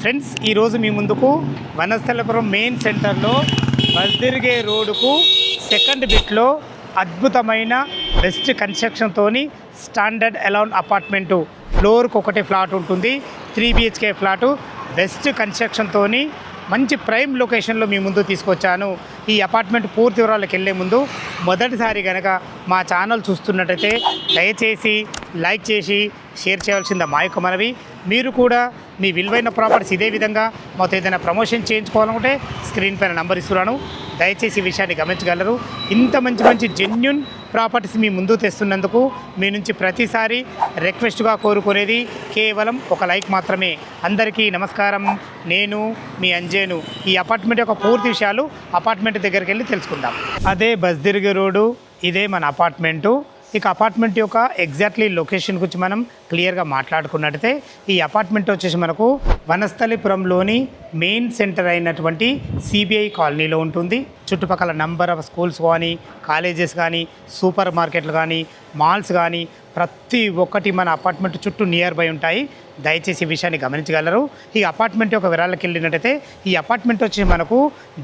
Friends ఈరోజు మీ ముందుకు Vanasthalipuram main సెంటర్లో బస్దిరిగే రోడ్డుకు సెకండ్ బిట్లో అద్భుతమైన బెస్ట్ కన్స్ట్రక్షన్తోని స్టాండర్డ్ అలౌన్ అపార్ట్మెంటు ఫ్లోర్కి ఒకటి ఫ్లాట్ ఉంటుంది. 3 BHK ఫ్లాటు బెస్ట్ కన్స్ట్రక్షన్తోని మంచి ప్రైమ్ లొకేషన్లో మీ ముందు తీసుకొచ్చాను. ఈ అపార్ట్మెంట్ పూర్తి వివరాలకు వెళ్ళే ముందు మొదటిసారి కనుక మా ఛానల్ చూస్తున్నట్టయితే దయచేసి లైక్ చేసి షేర్ చేయవలసింది మా యొక్క మనవి. మీరు కూడా మీ విలువైన ప్రాపర్టీస్ ఇదే విధంగా మాతో ఏదైనా ప్రమోషన్ చేయించుకోవాలనుకుంటే స్క్రీన్ పైన నంబర్ ఇస్తున్నాను, దయచేసి ఈ విషయాన్ని గమనించగలరు. ఇంత మంచి జెన్యూన్ ప్రాపర్టీస్ మీ ముందు తెస్తున్నందుకు మీ నుంచి ప్రతిసారి రిక్వెస్ట్గా కోరుకునేది కేవలం ఒక లైక్ మాత్రమే. అందరికీ నమస్కారం, నేను మీ అంజేను. ఈ అపార్ట్మెంట్ యొక్క పూర్తి విషయాలు అపార్ట్మెంట్ దగ్గరికి వెళ్ళి తెలుసుకుందాం. అదే బస్దిరిగే రోడ్డు, ఇదే మన అపార్ట్మెంటు. ఇక అపార్ట్మెంట్ యొక్క ఎగ్జాక్ట్లీ లొకేషన్ గురించి మనం క్లియర్గా మాట్లాడుకున్నట్టయితే ఈ అపార్ట్మెంట్ వచ్చేసి మనకు వనస్థలిపురంలోని మెయిన్ సెంటర్ అయినటువంటి CBI కాలనీలో ఉంటుంది. చుట్టుపక్కల నంబర్ ఆఫ్ స్కూల్స్ కానీ, కాలేజెస్ కానీ, సూపర్ మార్కెట్లు కానీ, మాల్స్ కానీ ప్రతి ఒక్కటి మన అపార్ట్మెంట్ చుట్టూ నియర్ బై ఉంటాయి. దయచేసి ఈ విషయాన్ని గమనించగలరు. ఈ అపార్ట్మెంట్ యొక్క వివరాలకు వెళ్ళినట్టయితే ఈ అపార్ట్మెంట్ వచ్చి మనకు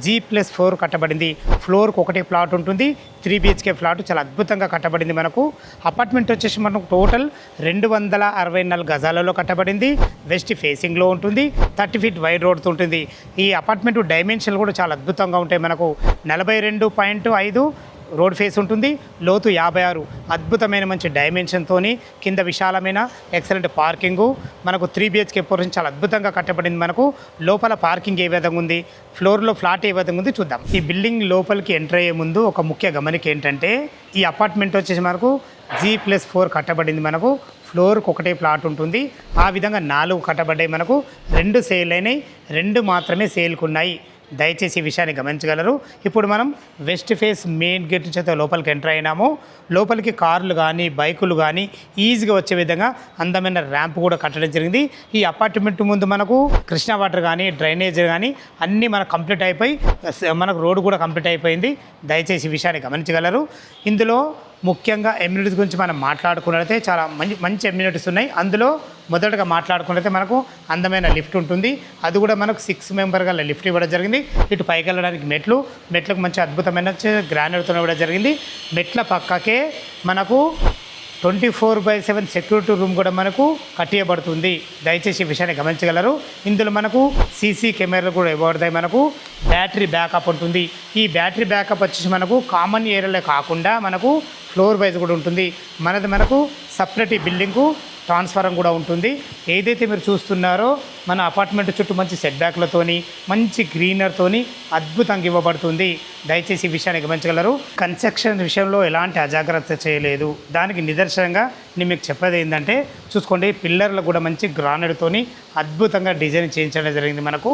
G+4 కట్టబడింది. ఫ్లోర్కి ఒకటి ప్లాట్ ఉంటుంది. 3 BHK ఫ్లాట్ చాలా అద్భుతంగా కట్టబడింది. మనకు అపార్ట్మెంట్ వచ్చేసి మనకు టోటల్ 264 గజాలలో కట్టబడింది. వెస్ట్ ఫేసింగ్లో ఉంటుంది. 30 ఫీట్ వైడ్ రోడ్తో ఉంటుంది. ఈ అపార్ట్మెంట్ డైమెన్షన్లు కూడా చాలా అద్భుతంగా ఉంటాయి. మనకు 42.5 రోడ్ ఫేస్ ఉంటుంది. లోతు 56. అద్భుతమైన మంచి డైమెన్షన్తోని కింద విశాలమైన ఎక్సలెంట్ పార్కింగు. మనకు 3 BHK పోర్షన్ చాలా అద్భుతంగా కట్టబడింది. మనకు లోపల పార్కింగ్ ఏ విధంగా ఉంది, ఫ్లోర్లో ఫ్లాట్ ఏ విధంగా ఉంది చూద్దాం. ఈ బిల్డింగ్ లోపలికి ఎంటర్ అయ్యే ముందు ఒక ముఖ్య గమనిక ఏంటంటే ఈ అపార్ట్మెంట్ వచ్చేసి మనకు G+4 కట్టబడింది. మనకు ఫ్లోర్కి ఒకటే ప్లాట్ ఉంటుంది. ఆ విధంగా 4 కట్టబడ్డాయి. మనకు 2 సేల్ అయినాయి, 2 మాత్రమే సేల్కు ఉన్నాయి. దయచేసి ఈ విషయాన్ని గమనించగలరు. ఇప్పుడు మనం వెస్ట్ ఫేస్ మెయిన్ గేట్ చేత లోపలికి ఎంటర్ అయినాము. లోపలికి కార్లు కానీ, బైకులు కానీ ఈజీగా వచ్చే విధంగా అందమైన ర్యాంప్ కూడా కట్టడం జరిగింది. ఈ అపార్ట్మెంట్ ముందు మనకు కృష్ణా వాటర్ కానీ, డ్రైనేజ్ కానీ అన్నీ మనకు కంప్లీట్ అయిపోయి మనకు రోడ్డు కూడా కంప్లీట్ అయిపోయింది. దయచేసి ఈ విషయాన్ని గమనించగలరు. ఇందులో ముఖ్యంగా ఎమ్యూనిటీస్ గురించి మనం మాట్లాడుకున్నట్లయితే చాలా మంచి ఎమ్యూనిటీస్ ఉన్నాయి. అందులో మొదటగా మాట్లాడుకున్నట్లయితే మనకు అందమైన లిఫ్ట్ ఉంటుంది. అది కూడా మనకు 6 మెంబర్ గల లిఫ్ట్ ఇవ్వడం జరిగింది. ఇటు పైకి వెళ్ళడానికి మెట్లకు మంచి అద్భుతమైన గ్రానైట్తో ఇవ్వడం జరిగింది. మెట్ల పక్కకే మనకు 24/7 సెక్యూరిటీ రూమ్ కూడా మనకు కట్టియబడుతుంది. దయచేసి ఈ విషయాన్ని గమనించగలరు. ఇందులో మనకు CC కెమెరాలు కూడా ఇవ్వబడతాయి. మనకు బ్యాటరీ బ్యాకప్ ఉంటుంది. ఈ బ్యాటరీ బ్యాకప్ వచ్చేసి మనకు కామన్ ఏరియాలో కాకుండా మనకు ఫ్లోర్ వైజ్ కూడా ఉంటుంది. మనకు సపరేట్ బిల్డింగ్కు ట్రాన్స్ఫారం కూడా ఉంటుంది. ఏదైతే మీరు చూస్తున్నారో మన అపార్ట్మెంట్ చుట్టూ మంచి సెట్ బ్యాక్లతోని, మంచి గ్రీనర్తోని అద్భుతంగా ఇవ్వబడుతుంది. దయచేసి ఈ విషయాన్ని గమనించగలరు. కన్స్ట్రక్షన్ విషయంలో ఎలాంటి అజాగ్రత్త చేయలేదు. దానికి నిదర్శనంగా నేను మీకు చెప్పేది ఏంటంటే చూసుకోండి, పిల్లర్లు కూడా మంచి గ్రానైట్తోని అద్భుతంగా డిజైన్ చేయించడం జరిగింది. మనకు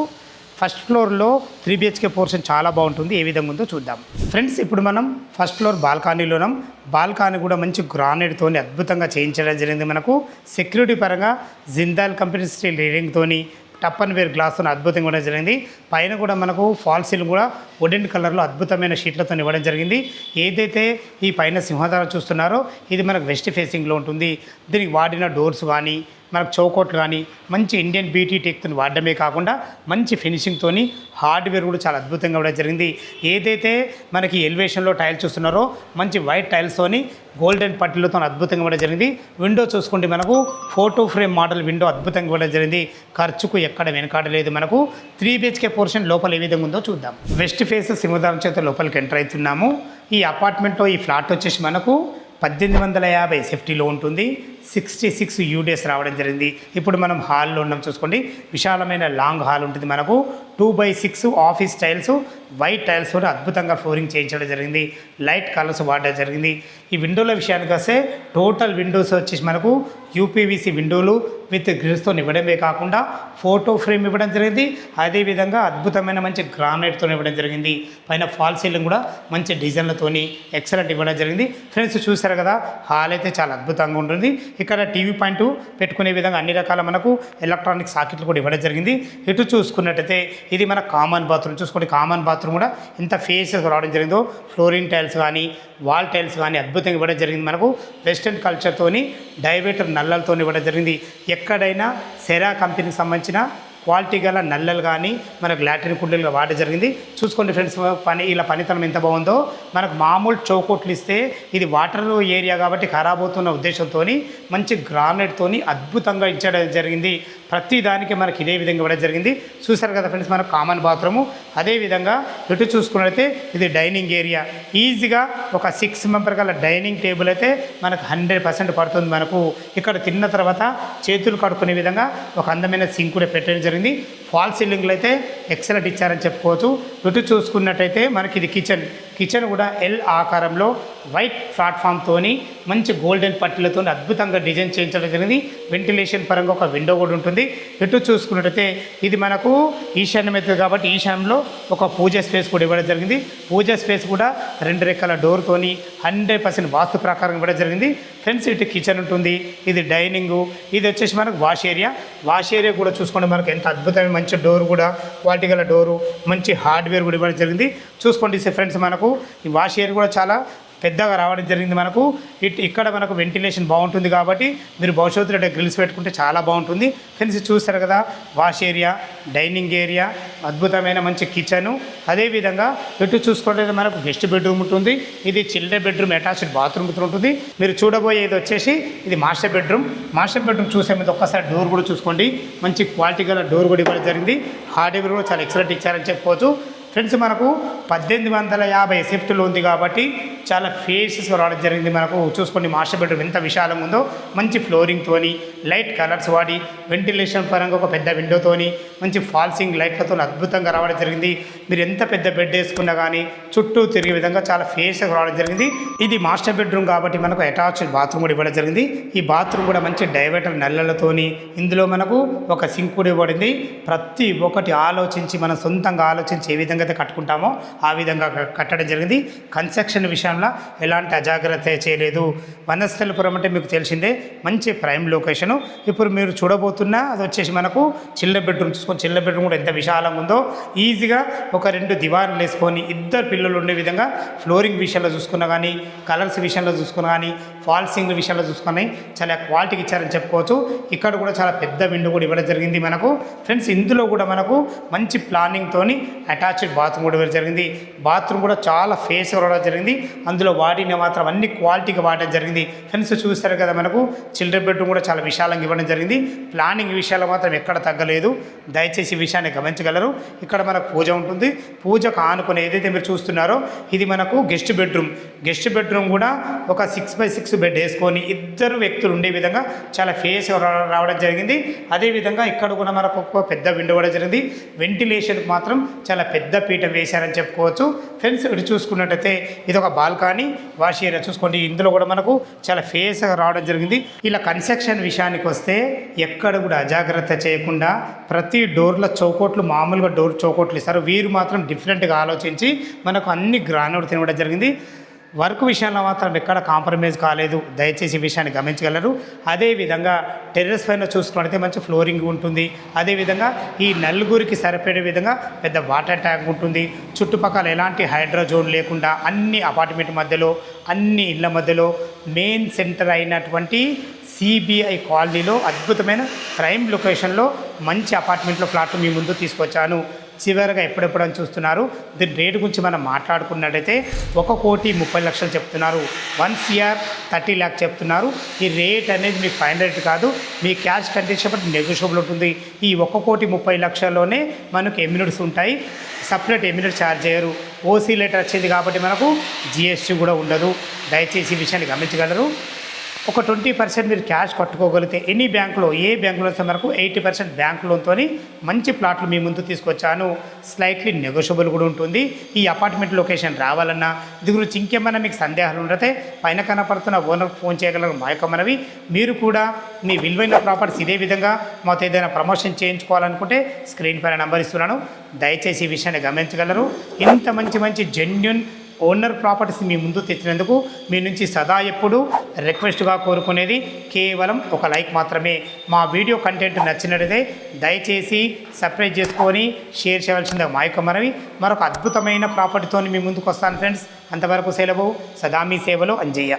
ఫస్ట్ ఫ్లోర్లో 3 BHK పోర్షన్ చాలా బాగుంటుంది. ఏ విధంగా ఉందో చూద్దాం. ఫ్రెండ్స్ ఇప్పుడు మనం ఫస్ట్ ఫ్లోర్ బాల్కనీలోనం. బాల్కనీ కూడా మంచి గ్రానైట్తో అద్భుతంగా చేయించడం జరిగింది. మనకు సెక్యూరిటీ పరంగా జిందాల్ కంపెనీ స్టీల్ రీడింగ్తోని టప్ అండ్ వేర్ గ్లాస్తో అద్భుతంగా ఇవ్వడం జరిగింది. పైన కూడా మనకు ఫాల్ సీలింగ్ కూడా వుడెన్ కలర్లో అద్భుతమైన షీట్లతో ఇవ్వడం జరిగింది. ఏదైతే ఈ పైన సింహద్వారం చూస్తున్నారో ఇది మనకు వెస్ట్ ఫేసింగ్లో ఉంటుంది. దీనికి వాడిన డోర్స్ కానీ, మనకు చౌకోట్లు కానీ మంచి ఇండియన్ BT టెక్తో వాడడమే కాకుండా మంచి ఫినిషింగ్తోని హార్డ్వేర్ కూడా చాలా అద్భుతంగా ఇవ్వడం జరిగింది. ఏదైతే మనకి ఎలివేషన్లో టైల్స్ చూస్తున్నారో మంచి వైట్ టైల్స్తోని గోల్డెన్ పట్టీలతో అద్భుతంగా ఇవ్వడం జరిగింది. విండో చూసుకుంటే మనకు ఫోటో ఫ్రేమ్ మోడల్ విండో అద్భుతంగా ఇవ్వడం జరిగింది. ఖర్చుకు ఎక్కడ వెనకాడలేదు. మనకు 3 BHK పోర్షన్ లోపల ఏ విధంగా ఉందో చూద్దాం. వెస్ట్ ఫేస్ సింహద్వారం చేత లోపలికి ఎంటర్ అవుతున్నాము. ఈ అపార్ట్మెంట్లో ఈ ఫ్లాట్ వచ్చేసి మనకు 1850 సేఫ్టీలో ఉంటుంది. 66 UDS రావడం జరిగింది. ఇప్పుడు మనం హాల్లో ఉన్నాం. చూసుకోండి, విశాలమైన లాంగ్ హాల్ ఉంటుంది. మనకు 2/6 ఆఫీస్ టైల్స్, వైట్ టైల్స్ కూడా అద్భుతంగా ఫ్లోరింగ్ చేయించడం జరిగింది. లైట్ కలర్స్ వాడడం జరిగింది. ఈ విండోల విషయానికి వస్తే టోటల్ విండోస్ వచ్చేసి మనకు UPVC విండోలు విత్ గ్రిల్స్తో ఇవ్వడమే కాకుండా ఫోటో ఫ్రేమ్ ఇవ్వడం జరిగింది. అదేవిధంగా అద్భుతమైన మంచి గ్రానైట్తో ఇవ్వడం జరిగింది. పైన ఫాల్ సీలింగ్ కూడా మంచి డిజైన్లతోని ఎక్సలెంట్ ఇవ్వడం జరిగింది. ఫ్రెండ్స్ చూసారు కదా, హాల్ అయితే చాలా అద్భుతంగా ఉంటుంది. ఇక్కడ టీవీ పాయింట్ పెట్టుకునే విధంగా అన్ని రకాల మనకు ఎలక్ట్రానిక్ సాకెట్లు కూడా ఇవ్వడం జరిగింది. ఇటు చూసుకున్నట్టయితే ఇది మన కామన్ బాత్రూమ్. చూసుకోండి, కామన్ బాత్రూమ్ కూడా ఎంత ఫేసెస్ రావడం జరిగిందో. ఫ్లోరింగ్ టైల్స్ కానీ, వాల్ టైల్స్ కానీ అద్భుతంగా ఇవ్వడం జరిగింది. మనకు వెస్టర్న్ కల్చర్తోని డైవేటర్ నల్లలతో ఇవ్వడం జరిగింది. ఎక్కడైనా సెరా కంపెనీకి సంబంధించిన క్వాలిటీ గల నల్లలు కానీ మనకు లాట్రిన్ కుండీలుగా వాడడం జరిగింది. చూసుకోండి ఫ్రెండ్స్, ఇలా పనితనం ఎంత బాగుందో. మనకు మామూలు చౌకోట్లు ఇస్తే ఇది వాటర్ ఏరియా కాబట్టి ఖరాబ్ అవుతున్న ఉద్దేశంతో మంచి గ్రానైట్తో అద్భుతంగా ఇచ్చడం జరిగింది. ప్రతి దానికి మనకి ఇదే విధంగా ఇవ్వడం జరిగింది. చూసారు కదా ఫ్రెండ్స్, మనకు కామన్ బాత్రూము. అదేవిధంగా ఇటు చూసుకున్నట్లయితే ఇది డైనింగ్ ఏరియా. ఈజీగా ఒక 6 మెంబర్ గల డైనింగ్ టేబుల్ అయితే మనకు 100% పడుతుంది. మనకు ఇక్కడ తిన్న తర్వాత చేతులు కడుక్కునే విధంగా ఒక అందమైన సింక్ కూడా పెట్టడం జరిగింది. ఫాల్ సీలింగ్లు అయితే ఎక్సలెంట్ ఇచ్చారని చెప్పుకోవచ్చు. ఇటు చూసుకున్నట్టయితే మనకి ఇది కిచెన్ కూడా ఎల్ ఆకారంలో వైట్ ప్లాట్ఫామ్తోని మంచి గోల్డెన్ పట్టీలతో అద్భుతంగా డిజైన్ చేయించడం జరిగింది. వెంటిలేషన్ పరంగా ఒక విండో కూడా ఉంటుంది. ఇటు చూసుకున్నట్టయితే ఇది మనకు ఈశాన్యం అవుతుంది కాబట్టి ఈశాన్యంలో ఒక పూజ స్పేస్ కూడా ఇవ్వడం జరిగింది. పూజ స్పేస్ కూడా 2 రెక్కల డోర్తోని 100% వాస్తు ప్రకారం ఇవ్వడం జరిగింది. ఫ్రెండ్స్, ఇటు కిచెన్ ఉంటుంది, ఇది డైనింగు, ఇది వచ్చేసి మనకు వాష్ ఏరియా కూడా చూసుకోండి. మనకు ఎంత అద్భుతమైన మంచి డోర్ కూడా క్వాలిటీ గల డోరు, మంచి హార్డ్వేర్ కూడా ఇవ్వడం జరిగింది. చూసుకోండి ఫ్రెండ్స్, మనకు ఈ వాష్ ఏరియా కూడా చాలా పెద్దగా రావడం జరిగింది. మనకు ఇక్కడ మనకు వెంటిలేషన్ బాగుంటుంది కాబట్టి మీరు భవిష్యత్తులో గ్రిల్స్ పెట్టుకుంటే చాలా బాగుంటుంది. ఫ్రెండ్స్, చూస్తారు కదా, వాష్ ఏరియా, డైనింగ్ ఏరియా, అద్భుతమైన మంచి కిచెను. అదేవిధంగా ఇటు చూసుకుంటే మనకు గెస్ట్ బెడ్రూమ్ ఉంటుంది. ఇది చిల్డ్రన్ బెడ్రూమ్ అటాచ్డ్ బాత్రూమ్ ఉంటుంది. మీరు చూడబోయేది వచ్చేసి ఇది మాస్టర్ బెడ్రూమ్ చూసే మీద ఒక్కసారి డోర్ కూడా చూసుకోండి. మంచి క్వాలిటీ గల డోర్ కూడా ఇవ్వడం జరిగింది. హార్డ్వేర్ కూడా చాలా ఎక్సలెంట్ ఇచ్చారని చెప్పుకోవచ్చు. ఫ్రెండ్స్, మనకు 1850 షిఫ్ట్లో ఉంది కాబట్టి చాలా ఫేసెస్ రావడం జరిగింది. మనకు చూసుకోండి, మాస్టర్ బెడ్రూమ్ ఎంత విశాలంగా ఉందో. మంచి ఫ్లోరింగ్తోని లైట్ కలర్స్ వాడి వెంటిలేషన్ పరంగా ఒక పెద్ద విండోతోని మంచి ఫాల్సింగ్ లైట్లతో అద్భుతంగా రావడం జరిగింది. మీరు ఎంత పెద్ద బెడ్ వేసుకున్నా కానీ చుట్టూ తిరిగే విధంగా చాలా ఫేసెస్ రావడం జరిగింది. ఇది మాస్టర్ బెడ్రూమ్ కాబట్టి మనకు అటాచ్డ్ బాత్రూమ్ కూడా ఇవ్వడం జరిగింది. ఈ బాత్రూమ్ కూడా మంచి డైవర్టర్ నల్లలతోని, ఇందులో మనకు ఒక సింక్ కూడా ఇవ్వబడింది. ప్రతి ఒక్కటి ఆలోచించి మనం సొంతంగా ఆలోచించి ఏ విధంగా అయితే కట్టుకుంటామో ఆ విధంగా కట్టడం జరిగింది. కన్స్ట్రక్షన్ విషయంలో ఎలాంటి అజాగ్రత్త చేయలేదు. వనస్థలిపురం అంటే మీకు తెలిసిందే, మంచి ప్రైమ్ లొకేషను. ఇప్పుడు మీరు చూడబోతున్న అది వచ్చేసి మనకు చిల్డ్రన్ బెడ్రూమ్. చూసుకొని చిల్డ్రన్ బెడ్రూమ్ కూడా ఎంత విశాలంగా ఉందో. ఈజీగా ఒక 2 దివాన్లు వేసుకొని 2 పిల్లలు ఉండే విధంగా ఫ్లోరింగ్ విషయంలో చూసుకున్నా కానీ, కలర్స్ విషయంలో చూసుకున్నా కానీ, ఫాల్సింగ్ విషయంలో చూసుకొని చాలా క్వాలిటీకి ఇచ్చారని చెప్పుకోవచ్చు. ఇక్కడ కూడా చాలా పెద్ద విండో కూడా ఇవ్వడం జరిగింది మనకు. ఫ్రెండ్స్, ఇందులో కూడా మనకు మంచి ప్లానింగ్తోని అటాచ్డ్ బాత్రూమ్ కూడా ఇవ్వడం జరిగింది. బాత్రూమ్ కూడా చాలా ఫేస్ రావడం జరిగింది. అందులో వాడిన మాత్రం అన్ని క్వాలిటీగా వాడడం జరిగింది. ఫ్రెండ్స్, చూస్తారు కదా, మనకు చిల్డ్రన్ బెడ్రూమ్ కూడా చాలా విశాలంగా ఇవ్వడం జరిగింది. ప్లానింగ్ విషయాల్లో మాత్రం ఎక్కడ తగ్గలేదు. దయచేసి ఈ విషయాన్ని గమనించగలరు. ఇక్కడ మనకు పూజ ఉంటుంది. పూజకు ఆనుకుని ఏదైతే మీరు చూస్తున్నారో ఇది మనకు గెస్ట్ బెడ్రూమ్ కూడా ఒక 6x6 బెడ్ వేసుకొని 2 వ్యక్తులు ఉండే విధంగా చాలా ఫేస్ రావడం జరిగింది. అదేవిధంగా ఇక్కడ కూడా మనకు ఒక పెద్ద విండో కూడా జరిగింది. వెంటిలేషన్కి మాత్రం చాలా పెద్ద పీట వేశారని చెప్పుకోవచ్చు. ఫ్రెండ్స్, ఇటు చూసుకున్నట్టయితే ఇది ఒక బాల్కనీ వాష్ ఏరియా. చూసుకోండి, ఇందులో కూడా మనకు చాలా ఫేస్గా రావడం జరిగింది. ఇలా కన్స్ట్రక్షన్ విషయానికి వస్తే ఎక్కడ కూడా అజాగ్రత్త చేయకుండా ప్రతి డోర్ల చౌకోట్లు మామూలుగా డోర్ చౌకోట్లు ఇస్తారు. వీరు మాత్రం డిఫరెంట్గా ఆలోచించి మనకు అన్ని గ్రానైట్ తినడం జరిగింది. వర్క్ విషయంలో మాత్రం ఎక్కడ కాంప్రమైజ్ కాలేదు. దయచేసి ఈ విషయాన్ని గమనించగలరు. అదేవిధంగా టెర్రస్ పైన చూసుకుంటే మంచి ఫ్లోరింగ్ ఉంటుంది. అదేవిధంగా ఈ నలుగురికి సరిపడే విధంగా పెద్ద వాటర్ ట్యాంక్ ఉంటుంది. చుట్టుపక్కల ఎలాంటి హైడ్రోజోన్ లేకుండా అన్ని అపార్ట్మెంట్ మధ్యలో, అన్ని ఇళ్ల మధ్యలో మెయిన్ సెంటర్ అయినటువంటి సిబిఐ కాలనీలో అద్భుతమైన ప్రైమ్ లొకేషన్లో మంచి అపార్ట్మెంట్లో ఫ్లాట్ మీ ముందు తీసుకొచ్చాను. చివరిగా ఎప్పుడెప్పుడని చూస్తున్నారు. దీని రేటు గురించి మనం మాట్లాడుకున్నట్టయితే 1,30,00,000 చెప్తున్నారు. 1,30 lakh చెప్తున్నారు. ఈ రేట్ అనేది మీకు ఫైనల్ రేట్ కాదు. మీ క్యాష్ కండిషన్ బట్టి నెగోషియబుల్ ఉంటుంది. ఈ 1,30,00,000లోనే మనకు ఎమ్యూనిట్స్ ఉంటాయి. సపరేట్ ఎమ్యూనిట్ ఛార్జ్ చేయరు. ఓసీ లెటర్ వచ్చింది కాబట్టి మనకు జిఎస్టీ కూడా ఉండదు. దయచేసి ఈ విషయాన్ని గమనించగలరు. ఒక 20% మీరు క్యాష్ కట్టుకోగలిగితే ఎనీ బ్యాంకులో, ఏ బ్యాంకులో వస్తే మనకు 80% బ్యాంక్ లోన్తో మంచి ప్లాట్లు మీ ముందు తీసుకొచ్చాను. స్లైట్లీ నెగోషియబుల్ కూడా ఉంటుంది. ఈ అపార్ట్మెంట్ లొకేషన్ రావాలన్నా ఇది గురించి ఇంకేమైనా మీకు సందేహాలు ఉంటే పైన కనపడుతున్న ఓనర్కి ఫోన్ చేయగలరు. మా యొక్క మనవి. మీరు కూడా మీ విలువైన ప్రాపర్టీస్ ఇదే విధంగా మాతో ఏదైనా ప్రమోషన్ చేయించుకోవాలనుకుంటే స్క్రీన్ పైన నెంబర్ ఇస్తున్నాను. దయచేసి ఈ విషయాన్ని గమనించగలరు. ఇంత మంచి జెన్యూన్ ఓనర్ ప్రాపర్టీస్ మీ ముందు తెచ్చినందుకు మీ నుంచి సదా ఎప్పుడు రిక్వెస్ట్గా కోరుకునేది కేవలం ఒక లైక్ మాత్రమే. మా వీడియో కంటెంట్ నచ్చినట్లయితే దయచేసి సబ్స్క్రైబ్ చేసుకొని షేర్ చేయవలసిందిగా మా యొక్క మనవి. మరొక అద్భుతమైన ప్రాపర్టీతో మీ ముందుకు వస్తాను ఫ్రెండ్స్. అంతవరకు సెలవు. సదా మీ సేవలో అంజయ్య.